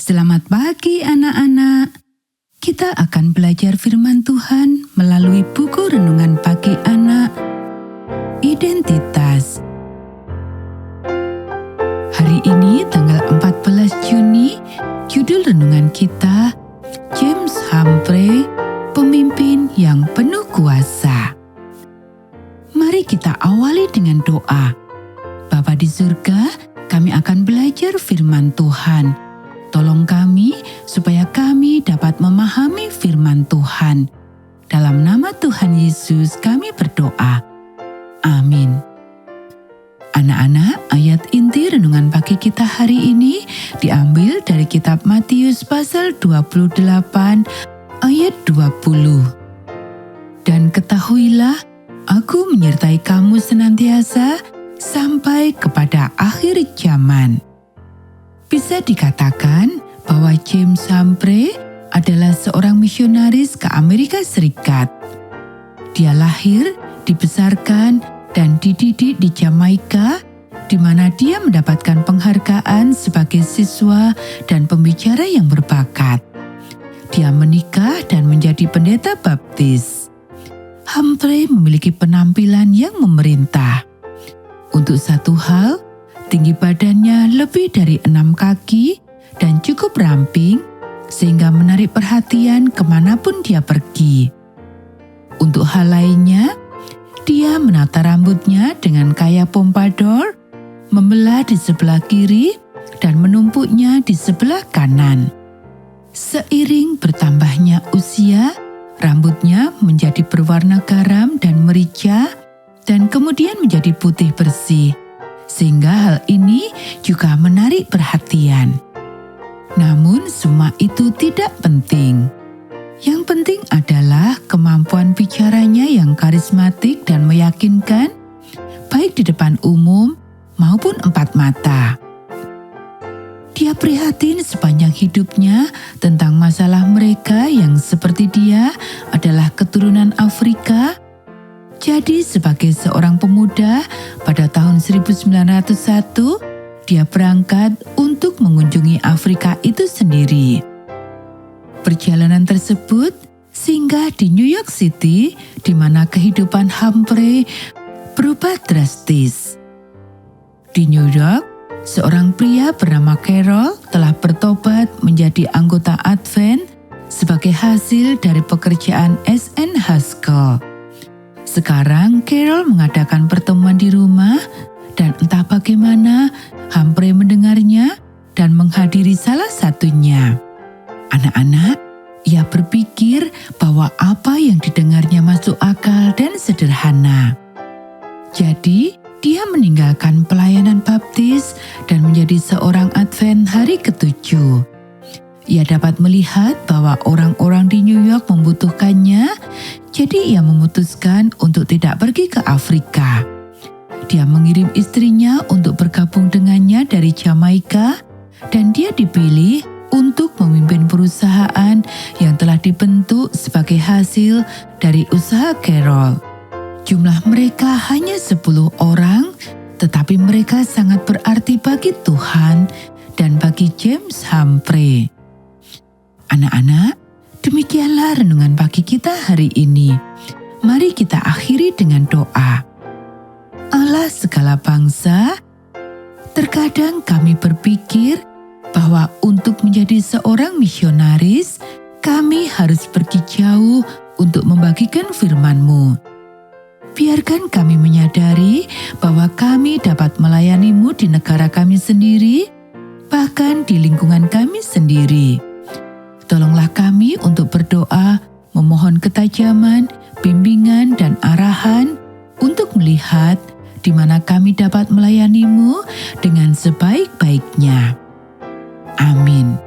Selamat pagi anak-anak. Kita akan belajar firman Tuhan melalui buku renungan pagi anak, Identitas. Hari ini tanggal 14 Juni, judul renungan kita, James Humphrey, Pemimpin yang Penuh Kuasa. Mari kita awali dengan doa. Bapa di surga, kami akan belajar firman Tuhan. Tolong kami supaya kami dapat memahami firman Tuhan. Dalam nama Tuhan Yesus kami berdoa. Amin. Anak-anak, ayat inti renungan pagi kita hari ini diambil dari kitab Matius pasal 28 ayat 20. Dan ketahuilah, aku menyertai kamu senantiasa sampai kepada akhir zaman. Bisa dikatakan bahwa James Humphrey adalah seorang misionaris ke Amerika Serikat. Dia lahir, dibesarkan, dan dididik di Jamaika, di mana dia mendapatkan penghargaan sebagai siswa dan pembicara yang berbakat. Dia menikah dan menjadi pendeta baptis. Humphrey memiliki penampilan yang memerintah. Untuk satu hal, tinggi badannya lebih dari 6 kaki dan cukup ramping sehingga menarik perhatian kemanapun dia pergi. Untuk hal lainnya, dia menata rambutnya dengan gaya pompadour, membelah di sebelah kiri dan menumpuknya di sebelah kanan. Seiring bertambahnya usia, rambutnya menjadi berwarna garam dan merica dan kemudian menjadi putih bersih. Sehingga hal ini juga menarik perhatian. Namun semua itu tidak penting. Yang penting adalah kemampuan bicaranya yang karismatik dan meyakinkan, baik di depan umum maupun empat mata. Dia prihatin sepanjang hidupnya tentang masalah mereka yang seperti dia adalah keturunan Afrika. Jadi sebagai seorang pemuda, pada tahun 1901, dia berangkat untuk mengunjungi Afrika itu sendiri. Perjalanan tersebut singgah di New York City, di mana kehidupan Humphrey berubah drastis. Di New York, seorang pria bernama Carroll telah bertobat menjadi anggota Advent sebagai hasil dari pekerjaan S.N. Haskell. Sekarang Carroll mengadakan pertemuan di rumah dan entah bagaimana Humphrey mendengarnya dan menghadiri salah satunya. Anak-anak, ia berpikir bahwa apa yang didengarnya masuk akal dan sederhana. Jadi, dia meninggalkan pelayanan baptis dan menjadi seorang Advent hari ke-7. Ia dapat melihat bahwa orang-orang di New York membutuhkannya, jadi ia memutuskan untuk tidak pergi ke Afrika. Dia mengirim istrinya untuk bergabung dengannya dari Jamaika, dan dia dipilih untuk memimpin perusahaan yang telah dibentuk sebagai hasil dari usaha Carroll. Jumlah mereka hanya 10 orang, tetapi mereka sangat berarti bagi Tuhan dan bagi James Humphrey. Anak-anak, demikianlah renungan pagi kita hari ini. Mari kita akhiri dengan doa. Allah segala bangsa, terkadang kami berpikir bahwa untuk menjadi seorang misionaris, kami harus pergi jauh untuk membagikan firman-Mu. Biarkan kami menyadari bahwa kami dapat melayani-Mu di negara kami sendiri, bahkan di lingkungan kami sendiri. Tolonglah kami untuk berdoa, memohon ketajaman, bimbingan, dan arahan untuk melihat di mana kami dapat melayani-Mu dengan sebaik-baiknya. Amin.